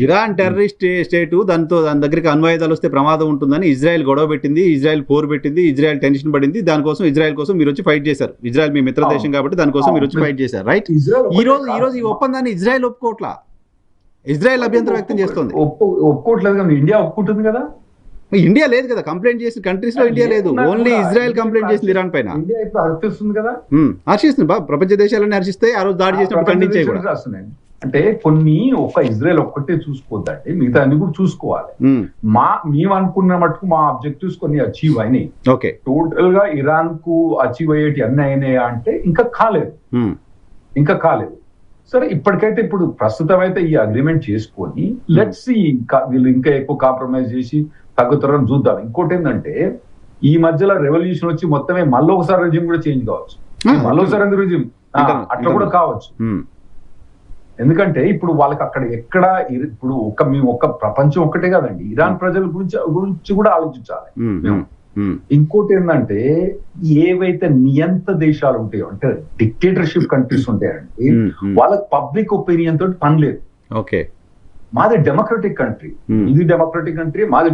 Iran terrorist state, దాని దగ్గరికి అణ్వాయుధాలు వస్తే ప్రమాదం ఉంటుందని ఇజ్రాయెల్ గొడవ పెట్టింది, ఇజ్రాయెల్ పోరు పెట్టింది, ఇజ్రాయెల్ టెన్షన్ పడింది. దానికోసం ఇజ్రాయెల్ కోసం మీరు వచ్చి ఫైట్ చేశారు. ఇజ్రాయెల్ మీ మిత్ర దేశం కాబట్టి దానికోసం మీరు వచ్చి ఫైట్ చేశారు, రైట్? ఈ రోజు ఈ ఒప్పందాన్ని ఇజ్రాయెల్ ఒప్పుకోవట్లా, ఇజ్రాయెల్ అభ్యంతరం వ్యక్తం చేస్తుంది. ఒప్పుకోవట్లేదు కదా, ఇండియా ఒప్పుకుంటుంది కదా. ఇండియా లేదు కదా, కంప్లైంట్ చేసిన కంట్రీస్ లో ఇండియా లేదు, ఓన్లీ ఇజ్రాయెల్ కంప్లైంట్ చేసింది ఇరాన్ పైన. ఇండియా ఇప్పుడు హర్షిస్తుంది కదా, హర్షిస్తుంది బా, ప్రపంచ దేశాలన్నీ హర్షిస్తాయి. ఆ రోజు దాడి చేసినప్పుడు ఖండించే కూడా. అంటే కొన్ని ఒక ఇజ్రాయెల్ ఒక్కటే చూసుకోవద్దండి, మిగతా అన్ని కూడా చూసుకోవాలి. మేము అనుకున్న మటుకు మా ఆబ్జెక్టివ్స్ కొన్ని అచీవ్ అయినాయి. ఓకే, టోటల్ గా ఇరాన్ కు అచీవ్ అయ్యేటి అన్ని అయినాయా అంటే ఇంకా కాలేదు. సరే, ఇప్పటికైతే ఇప్పుడు ప్రస్తుతం అయితే ఈ అగ్రిమెంట్ చేసుకొని లెట్స్ సీ, వీళ్ళు ఇంకా ఎక్కువ కాంప్రమైజ్ చేసి తగ్గుతారని చూద్దాం. ఇంకోటి ఏంటంటే ఈ మధ్యలో రెవల్యూషన్ వచ్చి మొత్తమే మళ్ళీ ఒకసారి రెజ్యూమ్ కూడా చేంజ్ కావచ్చు, మళ్ళీసారి రెజ్యూమ్ అట్లా కూడా కావచ్చు. ఎందుకంటే ఇప్పుడు వాళ్ళకి అక్కడ ఎక్కడ ఇప్పుడు మేము ప్రపంచం ఒక్కటే కదండి, ఇరాన్ ప్రజల గురించి కూడా ఆలోచించాలి మేము. ఇంకోటి ఏంటంటే ఏవైతే నియంత దేశాలు ఉంటాయో, అంటే డిక్టేటర్షిప్ కంట్రీస్ ఉంటాయండి, వాళ్ళకి పబ్లిక్ ఒపీనియన్ తోటి పని లేదు. ఓకే, మాది డెమోక్రటిక్ కంట్రీ, ఇది డెమోక్రటిక్ కంట్రీ, మాది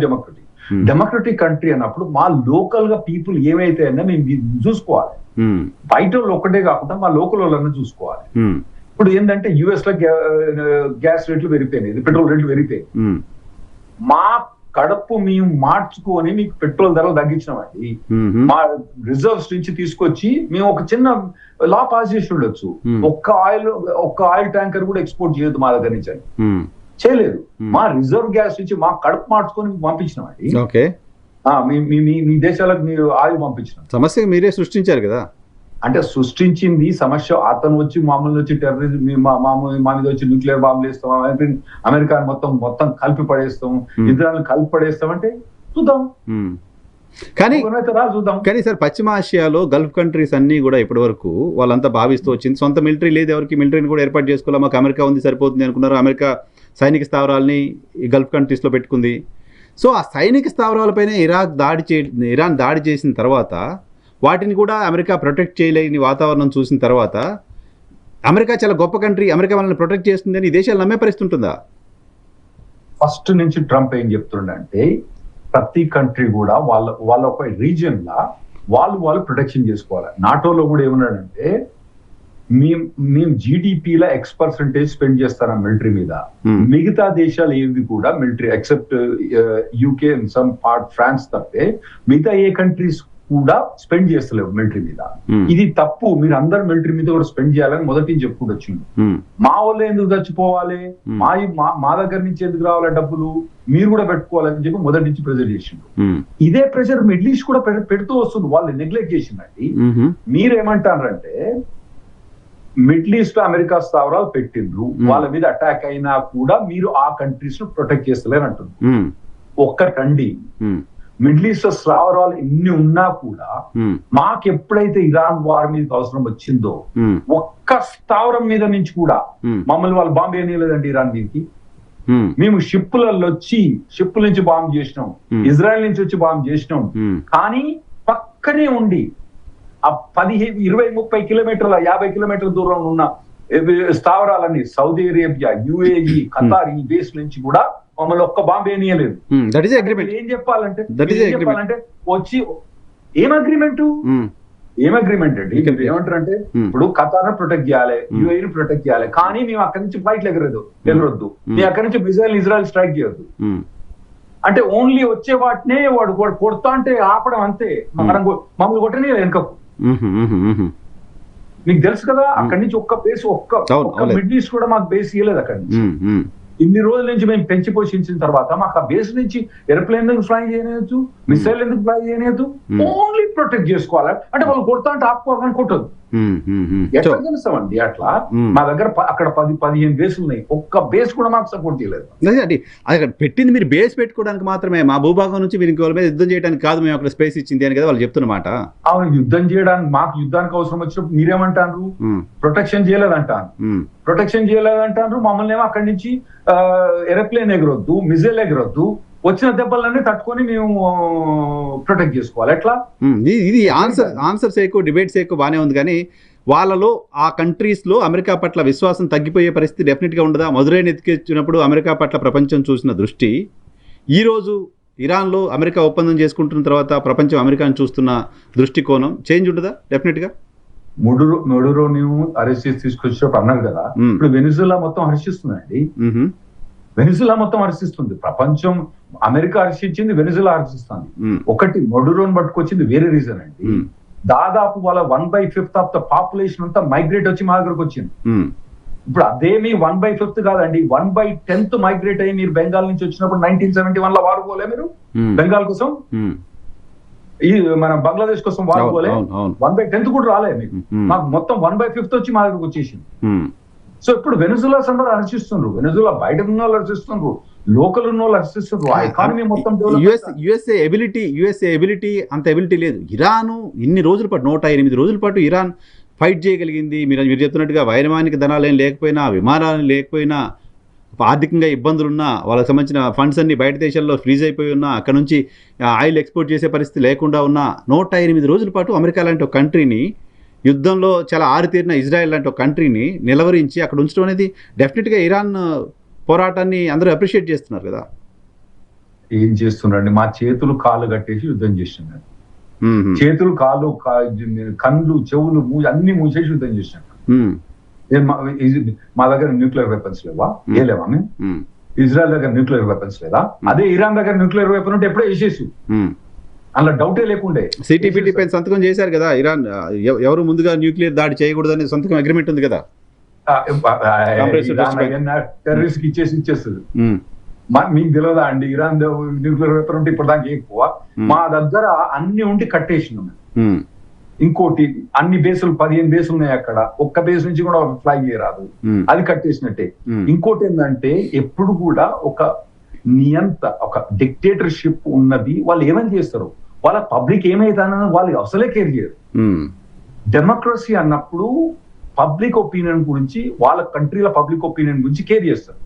డెమోక్రటిక్ కంట్రీ అన్నప్పుడు మా లోకల్ గా పీపుల్ ఏమైతే అయినా మేము చూసుకోవాలి. బయట వాళ్ళు ఒక్కటే కాకుండా మా లోకల్ వాళ్ళని చూసుకోవాలి. ఇప్పుడు ఏంటంటే యుఎస్ లో గ్యాస్ రేట్లు పెరిగిపోయినాయి, పెట్రోల్ రేట్లు పెరిగిపోయాయి. మా కడపు మేము మార్చుకొని మీకు పెట్రోల్ ధరలు తగ్గించినామండి. మా రిజర్వ్స్ నుంచి తీసుకొచ్చి మేము ఒక చిన్న లా పాస్ చేసి ఉండొచ్చు, ఒక్క ఆయిల్ ట్యాంకర్ కూడా ఎక్స్పోర్ట్ చేయొద్దు మా దగ్గర నుంచి అని చేయలేదు. మా రిజర్వ్ గ్యాస్ నుంచి మా కడుపు మార్చుకొని పంపించినామండి. మీ దేశాలకు మీరు ఆయిల్ పంపించిన సమస్య మీరే సృష్టించారు కదా. అంటే సృష్టించింది సమస్య, అతను వచ్చి మామూలు వచ్చి టెర్రరిజం మా మీద వచ్చి న్యూక్లియర్ బాంబులు వేస్తాం, అమెరికా మొత్తం కలిపి పడేస్తాం, ఇజ్రాయెల్ కలిపి పడేస్తాం అంటే చూద్దాం. కానీ సార్, పశ్చిమాసియాలో గల్ఫ్ కంట్రీస్ అన్ని కూడా ఇప్పటి వరకు వాళ్ళంతా భావిస్తూ వచ్చింది, సొంత మిలిటరీ లేదు, ఎవరికి మిలిటరీని కూడా ఏర్పాటు చేసుకోవాలి, మాకు అమెరికా ఉంది సరిపోతుంది అనుకున్నారు. అమెరికా సైనిక స్థావరాలని ఈ గల్ఫ్ కంట్రీస్లో పెట్టుకుంది. సో ఆ సైనిక స్థావరాలపైన ఇరాన్ దాడి చేసిన తర్వాత వాటిని కూడా అమెరికా ప్రొటెక్ట్ చేయలేని వాతావరణం చూసిన తర్వాత అమెరికా చాలా గొప్ప కంట్రీ, అమెరికా వాళ్ళని ప్రొటెక్ట్ చేస్తుంది అని దేశాలు నమ్మే పరిస్థితి ఉంటుందా? ఫస్ట్ నుంచి ట్రంప్ ఏం చెప్తుండంటే ప్రతి కంట్రీ కూడా వాళ్ళ ఒక రీజియన్ లా వాళ్ళు ప్రొటెక్షన్ చేసుకోవాలి. నాటోలో కూడా ఏమన్నాడంటే మేము జీడిపిలో X% స్పెండ్ చేస్తారా మిలిటరీ మీద, మిగతా దేశాలు ఏవి కూడా military except UK and some part France తప్పే మిగతా ఏ కంట్రీస్ కూడా స్పెండ్ చేస్తలేవు మిలిటరీ మీద. ఇది తప్పు, మీరు అందరు మిలిటరీ మీద కూడా స్పెండ్ చేయాలని మొదటి నుంచి చెప్పుకుంటూ వచ్చింది. మా వాళ్ళు ఎందుకు చచ్చిపోవాలి, మా దగ్గర నుంచి ఎందుకు రావాలి డబ్బులు, మీరు కూడా పెట్టుకోవాలని చెప్పి మొదటి నుంచి ప్రెజర్ చేసిండు. ఇదే ప్రెషర్ మిడిల్ ఈస్ట్ కూడా పెడుతూ వస్తుంది, వాళ్ళు నెగ్లెక్ట్ చేసిందండి. మీరేమంటారంటే మిడిల్ ఈస్ట్ లో అమెరికా స్థావరాలు పెట్టిండ్రు, వాళ్ళ మీద అటాక్ అయినా కూడా మీరు ఆ కంట్రీస్ ను ప్రొటెక్ట్ చేస్తలేరు అంటుంది. ఒక్కటండి, మిడిల్ ఈస్ట్ లో స్థావరాలు ఎన్ని ఉన్నా కూడా మాకు ఎప్పుడైతే ఇరాన్ వార్ మీద అవసరం వచ్చిందో ఒక్క స్థావరం మీద నుంచి కూడా మమ్మల్ని వాళ్ళు బాంబు వేయలేదండి ఇరాన్ మీదకి. మేము షిప్పులలో వచ్చి షిప్పుల నుంచి బాంబు చేసినాం, ఇజ్రాయెల్ నుంచి వచ్చి బాంబు చేసినాం, కానీ పక్కనే ఉండి ఆ 15, 20, 30 కిలోమీటర్ల 50 కిలోమీటర్ల దూరంలో ఉన్న స్థావరాలన్నీ సౌదీ అరేబియా, యుఏఈ, ఖతార్ ఈ బేస్ నుంచి కూడా మమ్మల్ని ఒక్క బాంబు వేయలేదు. ఏం చెప్పాలంటే వచ్చి ఏం అగ్రిమెంట్ అండి, ఏమంటారు అంటే ఇప్పుడు ఖతార్ ప్రొటెక్ట్ చేయాలి, యుఏఈని ప్రొటెక్ట్ చేయాలి, కానీ మేము అక్కడి నుంచి ఫ్లైట్లు ఎగరొద్దు, మేము అక్కడి నుంచి ఇజ్రాయెల్ స్ట్రైక్ చేయొద్దు అంటే ఓన్లీ వచ్చే వాటినే వాడు కొడతా అంటే ఆపడం అంతే. మమ్మల్ని కొట్టనే వెనకకు. మీకు తెలుసు కదా, అక్కడి నుంచి ఒక్క బేస్ ఒక్క మిడిల్ ఈస్ట్ కూడా మాకు బేస్ ఇవ్వలేదు. అక్కడి నుంచి ఇన్ని రోజుల నుంచి మేము పెంచి పోషించిన తర్వాత మాకు ఆ బేస్ నుంచి ఎయిర్ప్లేన్ ఎందుకు ఫ్లై చేయలేదు, మిసైల్ ఎందుకు ఫ్లై చేయలేదు, ఓన్లీ ప్రొటెక్ట్ చేసుకోవాలి. అంటే వాళ్ళు కొడతా అంటే ఆపుకోవాలని కొట్టదు. ఎట్లా తెలుస్తామండి అట్లా? మా దగ్గర అక్కడ 10-15 బేస్ ఉన్నాయి, ఒక్క బేస్ కూడా మాకు సపోర్ట్ చేయలేదు. అక్కడ పెట్టింది మీరు బేస్ పెట్టుకోవడానికి మాత్రమే, మా భూభాగం నుంచి మీరు ఇంకో మీద యుద్ధం చేయడానికి కాదు మేము అక్కడ స్పేస్ ఇచ్చింది అని కదా వాళ్ళు చెప్తున్నమాట. అవును, యుద్ధం చేయడానికి మాకు యుద్ధానికి అవసరం వచ్చినప్పుడు మీరేమంటారు, ప్రొటెక్షన్ చేయలేదంటారు. మమ్మల్ని ఏమో అక్కడి నుంచి ఏరోప్లేన్ ఎగరొద్దు, మిజైల్ ఎగరొద్దు, వచ్చిన దెబ్బలన్నీ తట్టుకొని మేము ప్రొటెక్ట్ చేసుకోవాలి. ఎట్లా? ఇది ఆన్సర్స్ ఎక్కువ, డిబేట్స్ ఎక్కువ బాగానే ఉంది, కానీ వాళ్ళలో ఆ కంట్రీస్లో అమెరికా పట్ల విశ్వాసం తగ్గిపోయే పరిస్థితి డెఫినెట్గా ఉండదా? మధురైని ఎత్తికెచ్చినప్పుడు అమెరికా పట్ల ప్రపంచం చూసిన దృష్టి ఈరోజు ఇరాన్లో అమెరికా ఒప్పందం చేసుకుంటున్న తర్వాత ప్రపంచం అమెరికాను చూస్తున్న దృష్టికోణం చేంజ్ ఉండదా డెఫినెట్గా? మొడురోని అరెస్ట్ చేసి తీసుకొచ్చినప్పుడు అన్నారు కదా, ఇప్పుడు వెనిజులా మొత్తం హర్షిస్తుందండి. వెనిజులా మొత్తం హర్షిస్తుంది. ప్రపంచం అమెరికా హర్షించింది, వెనిజులా హర్షిస్తుంది. ఒకటి మొడురోని పట్టుకొచ్చింది వేరే రీజన్ అండి. దాదాపు వాళ్ళ 1/5 ఆఫ్ ద పాపులేషన్ అంతా మైగ్రేట్ వచ్చి మా దగ్గరకు వచ్చింది. ఇప్పుడు అదేమి 1/5 కాదండి, 1/10 మైగ్రేట్ అయ్యి మీరు బెంగాల్ నుంచి వచ్చినప్పుడు 1971 లో వాడుకోలే మీరు బెంగాల్ కోసం, ఈ మన బంగ్లాదేశ్ కోసం వాడుకోలే, 1/10 కూడా రాలే మీకు. మాకు మొత్తం 1/5 వచ్చి మా దగ్గరకు వచ్చేసింది. సో ఇప్పుడు వెనిజులాస్ అందరూ హర్షిస్తున్నారు, వెనిజులా బయట ఉన్న వాళ్ళు హర్షిస్తున్నారు, లోకల్ ఉన్న వాళ్ళు హర్షిస్తున్నారు. ఆ ఎకానమీ మొత్తం యుఎస్ఏ ఎబిలిటీ అంత ఎబిలిటీ లేదు. ఇరాన్ ఇన్ని రోజుల పాటు 108 రోజుల పాటు ఇరాన్ ఫైట్ చేయగలిగింది. మీరు చెప్తున్నట్టుగా వైమానిక దళాలు ఏం లేకపోయినా, విమానాలు లేకపోయినా, ఆర్థికంగా ఇబ్బందులున్నా, వాళ్ళకి సంబంధించిన ఫండ్స్ అన్ని బయట దేశాల్లో ఫ్రీజ్ అయిపోయి ఉన్నా, అక్కడ నుంచి ఆయిల్ ఎక్స్పోర్ట్ చేసే పరిస్థితి లేకుండా ఉన్నా 108 రోజుల పాటు అమెరికా లాంటి ఒక కంట్రీని, యుద్ధంలో చాలా ఆరితేరిన ఇజ్రాయెల్ లాంటి ఒక కంట్రీని నిలవరించి అక్కడ ఉంచడం అనేది డెఫినెట్గా ఇరాన్ పోరాటాన్ని అందరూ అప్రిషియేట్ చేస్తున్నారు కదా. ఏం చేస్తున్నారండి, మా చేతులు కాళ్ళు కట్టేసి యుద్ధం చేస్తున్నారు. చేతులు కాళ్ళు కళ్ళు చెవులు అన్ని మూసేసి యుద్ధం చేస్తున్నారు. మా దగ్గర న్యూక్లియర్ వెపన్స్ లేవా? ఏ లేవా? ఇజ్రాయెల్ దగ్గర న్యూక్లియర్ వెపన్స్ లేదా? అదే ఇరాన్ దగ్గర న్యూక్లియర్ వెపన్ ఉంటే ఎప్పుడో వేసేసి, అలా డౌటే లేకుండే. సిటీపీటీ పైన సంతకం చేశారు కదా ఇరాన్, ఎవరు ముందుగా న్యూక్లియర్ దాడి చేయకూడదని సంతకం అగ్రిమెంట్ ఉంది కదా. టెర్రరిస్ట్ కి ఇచ్చేస్తుంది. మీకు తెలియదా అండి, ఇరాన్ న్యూక్లియర్ వెపన్ ఉంటే ఇప్పుడు దానికి ఎక్కువ, మా దగ్గర అన్ని ఉండి కట్టేసినాం. ఇంకోటి అన్ని బేసులు 15 బేసులు ఉన్నాయి అక్కడ, ఒక్క బేస్ నుంచి కూడా ఫ్లై చేయరాదు, అది కట్టేసినట్టే. ఇంకోటి ఏంటంటే ఎప్పుడు కూడా ఒక ఒక డిక్టేటర్షిప్ ఉన్నది, వాళ్ళు ఏమని చేస్తారు, వాళ్ళ పబ్లిక్ ఏమైతానని వాళ్ళు అసలే కేర్ చేయరు. డెమోక్రసీ అన్నప్పుడు పబ్లిక్ ఒపీనియన్ గురించి, వాళ్ళ కంట్రీల పబ్లిక్ ఒపీనియన్ గురించి కేర్ చేస్తారు.